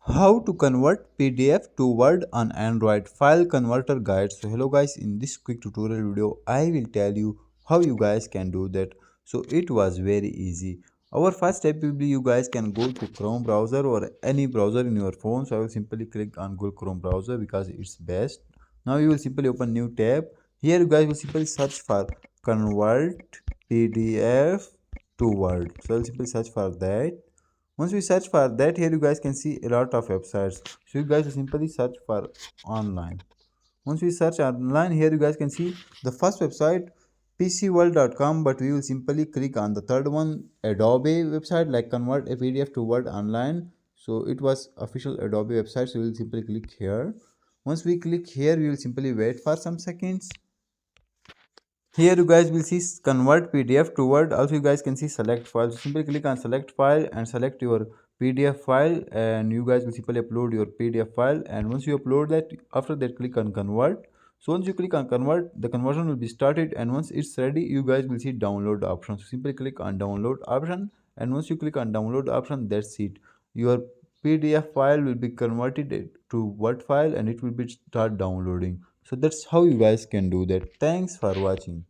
How to convert PDF to Word on Android file converter guide. So hello guys, in this quick tutorial video I will tell you how you guys can do that. So it was very easy. Our first step will be you guys can go to Chrome browser or any browser in your phone. So I will simply click on Google Chrome browser because it's best. Now you will simply open new tab. Here you guys will simply search for convert PDF to Word. So I will simply search for that. Once we search for that, here you guys can see a lot of websites. So you guys will simply search for online. Once we search online, here you guys can see the first website pcworld.com, but we will simply click on the third one, Adobe website, like convert a PDF to Word online. So it was official Adobe website, so we will simply click here. Once we click here, we will simply wait for some seconds. Here you guys will see convert PDF to Word. Also you guys can see select file. So simply click on select file and select your PDF file, and you guys will simply upload your PDF file. And once you upload that, after that click on convert. So once you click on convert, the conversion will be started, and once it's ready you guys will see download option. So simply click on download option, and once you click on download option, that's it. Your PDF file will be converted to Word file and it will be start downloading. So that's how you guys can do that. Thanks for watching.